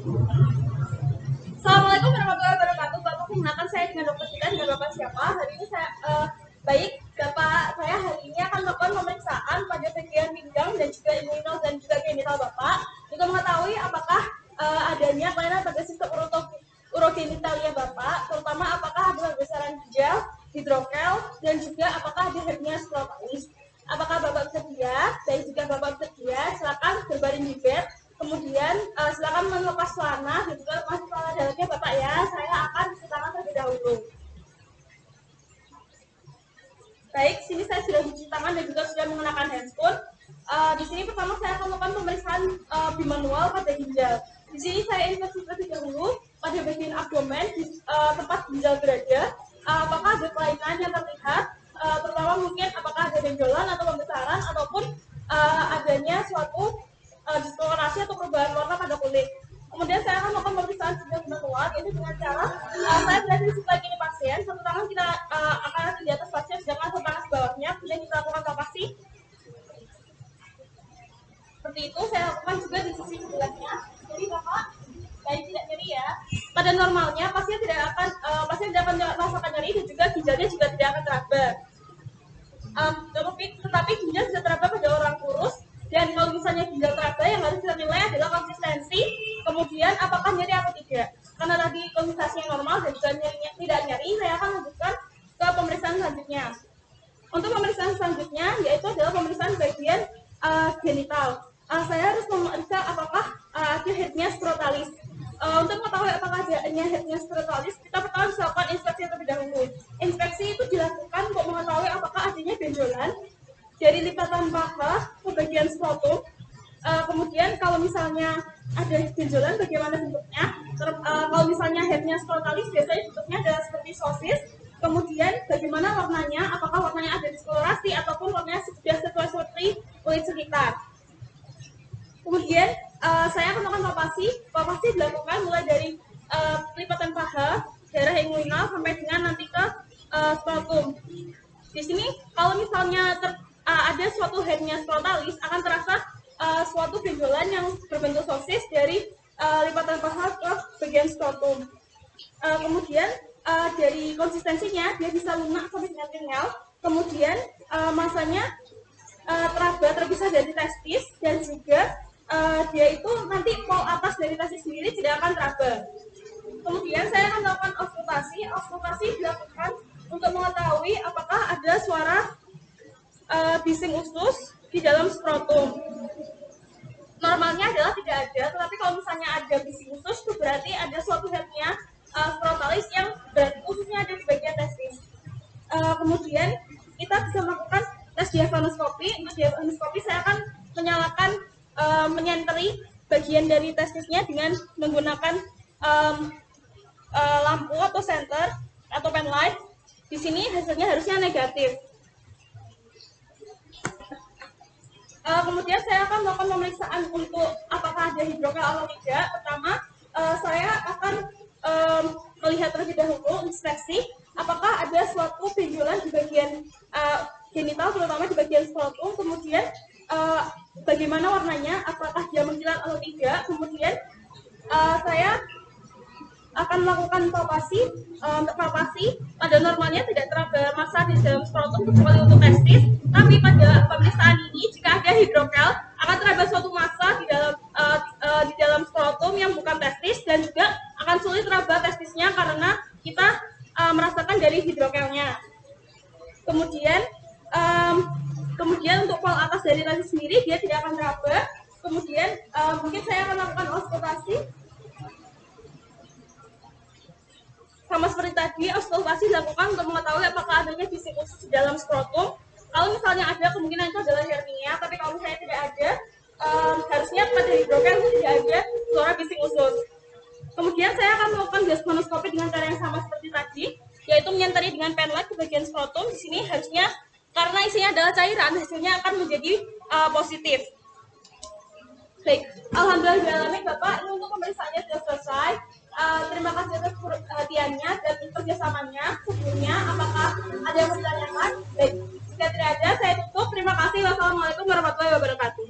Assalamualaikum warahmatullahi wabarakatuh. Bapak perkenalkan saya dengan Dokter Kita dengan Bapak siapa? Hari ini saya baik Bapak saya hari ini akan melakukan pemeriksaan pada bagian pinggang dan juga inguinal dan juga genital Bapak. Juga mengetahui apakah adanya kelainan pada sistem urogenitalia Bapak, terutama apakah ada perbesaran ginjal, hidrokel, dan juga apakah ada hernia scrotalis. Apakah Bapak bersedia? Dan jika Bapak bersedia, silakan berbaring di bed. Kemudian silakan melepas celana dan juga lepas celana dalamnya Bapak ya. Saya akan cuci tangan terlebih dahulu. Baik, sini saya sudah mencuci tangan dan juga sudah mengenakan handscoon. Di sini pertama saya akan melakukan pemeriksaan bimanual pada ginjal. Di sini saya inspeksi terlebih dahulu pada bagian abdomen di tempat ginjal berada. Apakah ada kelainan yang terlihat? Terutama mungkin apakah ada benjolan atau pembesaran ataupun adanya suatu diskolorasi atau perubahan warna pada kulit. Kemudian saya akan melakukan pemeriksaan ginjal bimanual yaitu dengan cara saya berada di sebelah kiri pasien, satu tangan kita akan di atas pasien, sedangkan satu tangan di bawahnya. Kemudian kita lakukan palpasi. Seperti itu saya lakukan juga di sisi sebelahnya. Jadi Bapak baik tidak nyeri ya. Pada normalnya pasien tidak akan merasakan nyeri dan juga ginjalnya juga tidak akan teraba. Tetapi ginjal sudah teraba pada orang kurus. Dan kalau misalnya ginjal teraba yang harus kita nilai adalah konsistensi, kemudian apakah nyeri atau tidak. Karena tadi konsistensi yang normal dan juga nyerinya tidak nyeri, saya akan lanjutkan ke pemeriksaan selanjutnya. Untuk pemeriksaan selanjutnya yaitu adalah pemeriksaan bagian genital. Saya harus memeriksa apakah ada hernia scrotalis. Untuk mengetahui apakah adanya hernia scrotalis, kita pertama bisa lakukan inspeksi terlebih dahulu. Inspeksi itu dilakukan untuk mengetahui apakah adanya benjolan dari lipatan paha ke bagian skrotum. Kemudian kalau misalnya ada benjolan, bagaimana bentuknya? Kalau misalnya hernia scrotalis, biasanya bentuknya adalah seperti sosis. Kemudian bagaimana warnanya? Apakah warnanya ada diskolorasi ataupun warnanya sudah sesuai seperti kulit sekitar? Kemudian saya akan melakukan palpasi. Palpasi dilakukan mulai dari lipatan paha, daerah inguinal sampai dengan nanti ke skrotum. Di sini kalau misalnya ada suatu hernia scrotalis akan terasa suatu benjolan yang berbentuk sosis dari lipatan paha ke bagian skrotum. Kemudian dari konsistensinya dia bisa lunak sampai dengan kenyal. Kemudian masanya terpisah dari testis dan juga dia itu nanti pol atas dari testis sendiri tidak akan teraba. Kemudian saya akan melakukan auskultasi. Auskultasi dilakukan untuk mengetahui apakah ada suara bising usus di dalam skrotum. Normalnya adalah tidak ada, tetapi kalau misalnya ada bising usus itu berarti ada suatu hernia scrotalis yang berarti ususnya ada di bagian testis. Kemudian kita bisa melakukan tes diafragmoskopi. Untuk diafragmoskopi saya akan menyalakan menyenteri bagian dari testisnya dengan menggunakan lampu atau senter atau pen light. Di sini hasilnya harusnya negatif. Kemudian saya akan melakukan pemeriksaan untuk apakah ada hidrokel atau tidak. Pertama, saya akan melihat terlebih dahulu inspeksi apakah ada suatu benjolan di bagian genital, terutama di bagian skrotum. Kemudian bagaimana warnanya, apakah dia mengkilat atau tidak. Kemudian saya akan melakukan palpasi. Untuk palpasi pada normalnya tidak teraba massa di dalam skrotum kecuali untuk testis, tapi pada pemeriksaan ini jika ada hidrokel akan teraba suatu massa di dalam skrotum yang bukan testis dan juga akan sulit teraba testisnya karena kita merasakan dari hidrokelnya. Kemudian untuk pol atas dari testis sendiri dia tidak akan teraba. Kemudian mungkin saya akan melakukan auskultasi. Sama seperti tadi, auskultasi dilakukan untuk mengetahui apakah adanya bising usus di dalam skrotum. Kalau misalnya ada, kemungkinan itu adalah hernia, tapi kalau misalnya tidak ada, harusnya pada hidrokel itu tidak ada suara bising usus. Kemudian saya akan melakukan diagnoskopi dengan cara yang sama seperti tadi, yaitu menyentari dengan pen light ke bagian skrotum. Di sini harusnya karena isinya adalah cairan, hasilnya akan menjadi positif. Baik, alhamdulillah Bapak, ini untuk pemeriksaannya sudah selesai. Terima kasih atas perhatiannya dan kerjasamanya. Sebelumnya, apakah ada yang mau ditanyakan? Baik, jika tidak ada, saya tutup. Terima kasih. Wassalamualaikum warahmatullahi wabarakatuh.